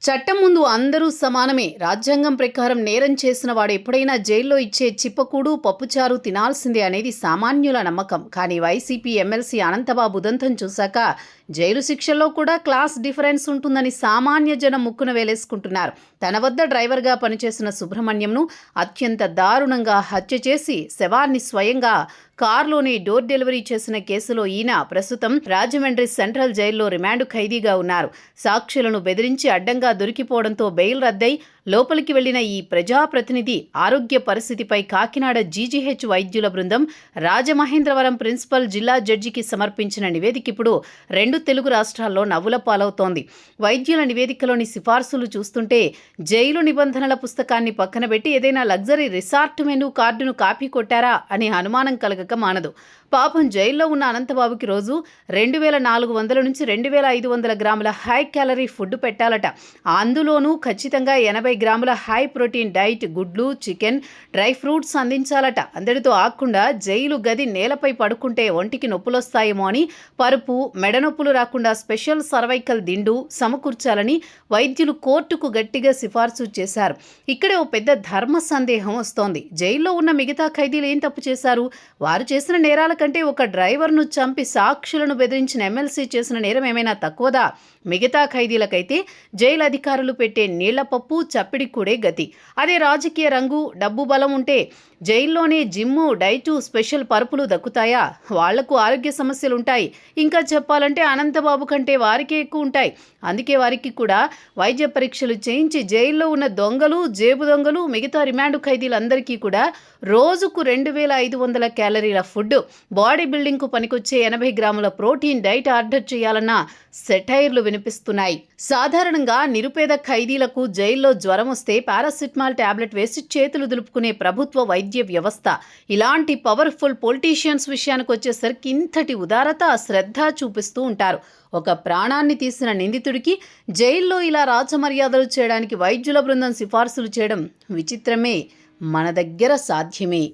చట్టం ముందు అందరూ సమానమే. రాజ్యాంగం ప్రకారం నేరం చేసిన వాడు ఎప్పుడైనా జైల్లో ఇచ్చే చిప్పకూడు, పప్పుచారు తినాల్సిందే అనేది సామాన్యుల నమ్మకం. కానీ వైసీపీ ఎమ్మెల్సీ అనంతబాబు ఉదంతం చూశాక జైలు శిక్షల్లో కూడా క్లాస్ డిఫరెన్స్ ఉంటుందని సామాన్య జనం ముక్కున వేలేసుకుంటున్నారు. తన వద్ద డ్రైవర్గా పనిచేసిన సుబ్రహ్మణ్యంను అత్యంత దారుణంగా హత్య చేసి శవాన్ని స్వయంగా కారులోనే డోర్ డెలివరీ చేసిన కేసులో ఈయన ప్రస్తుతం రాజమండ్రి సెంట్రల్ జైల్లో రిమాండ్ ఖైదీగా ఉన్నారు. సాక్షులను బెదిరించి అడ్డంగా దొరికిపోవడంతో బెయిల్ రద్దై లోపలికి వెళ్లిన ఈ ప్రజాప్రతినిధి ఆరోగ్య పరిస్థితిపై కాకినాడ జీజీహెచ్ వైద్యుల బృందం రాజమహేంద్రవరం ప్రిన్సిపల్ జిల్లా జడ్జికి సమర్పించిన నివేదిక ఇప్పుడు 2 తెలుగు రాష్ట్రాల్లో నవ్వుల పాలవుతోంది. వైద్యుల నివేదికలోని సిఫార్సులు చూస్తుంటే జైలు నిబంధనల పుస్తకాన్ని పక్కన పెట్టి ఏదైనా లగ్జరీ రిసార్ట్ మెనూ కార్డును కాపీ కొట్టారా అనే అనుమానం కలగక మానదు. పాపం జైల్లో ఉన్న అనంతబాబుకి రోజు 2400 నుంచి 2500 గ్రాముల హై క్యాలరీ ఫుడ్ పెట్టాలట. అందులోనూ ఖచ్చితంగా 80 గ్రాముల హై ప్రోటీన్ డైట్, గుడ్లు, చికెన్, డ్రై ఫ్రూట్స్ అందించాలట. అందరితో ఆగకుండా జైలు గది నేలపై పడుకుంటే ఒంటికి నొప్పులొస్తాయేమో అని పరుపు, మెడ నొప్పులు రాకుండా స్పెషల్ సర్వైకల్ దిండు సమకూర్చాలని వైద్యులు కోర్టుకు గట్టిగా సిఫార్సు చేశారు. ఇక్కడే ఓ పెద్ద ధర్మ సందేహం వస్తోంది. జైల్లో ఉన్న మిగతా ఖైదీలు ఏం తప్పు చేశారు? వారు చేసిన నేరాల కంటే ఒక డ్రైవర్ను చంపి సాక్షులను బెదిరించిన ఎమ్మెల్సీ చేసిన నేరం ఏమైనా తక్కువదా? మిగతా ఖైదీలకైతే జైలు అధికారులు పెట్టే నీళ్లపప్పు, చప్పిడి కూడే గతి. అదే రాజకీయ రంగు, డబ్బు బలం ఉంటే జైల్లోనే జిమ్ము, డైటు, స్పెషల్ పరుపులు దక్కుతాయా? వాళ్లకు ఆరోగ్య సమస్యలుంటాయి. ఇంకా చెప్పాలంటే అనంతబాబు కంటే వారికే ఎక్కువ ఉంటాయి. అందుకే వారికి కూడా వైద్య పరీక్షలు చేయించి జైల్లో ఉన్న దొంగలు, జేబు దొంగలు, మిగతా రిమాండ్ ఖైదీలందరికీ కూడా రోజుకు 2500 క్యాలరీల ఫుడ్, బాడీ బిల్డింగ్కు పనికొచ్చే 80 గ్రాముల ప్రోటీన్ డైట్ ఆర్డర్ చేయాలన్న సెటైర్లు వినిపిస్తున్నాయి. సాధారణంగా నిరుపేద ఖైదీలకు జైల్లో జ్వరం వస్తే పారాసిటమాల్ టాబ్లెట్ వేసి చేతులు దులుపుకునే ప్రభుత్వ వైద్య వ్యవస్థ. ఇలాంటి పవర్ఫుల్ పొలిటీషియన్స్ విషయానికి వచ్చేసరికి ఇంతటి ఉదారత, శ్రద్ధ చూపిస్తూ ఉంటారు. ఒక ప్రాణాన్ని తీసిన నిందితుడికి జైల్లో ఇలా రాజమర్యాదలు చేయడానికి వైద్యుల బృందం సిఫార్సులు చేయడం విచిత్రమే, మన దగ్గర సాధ్యమే.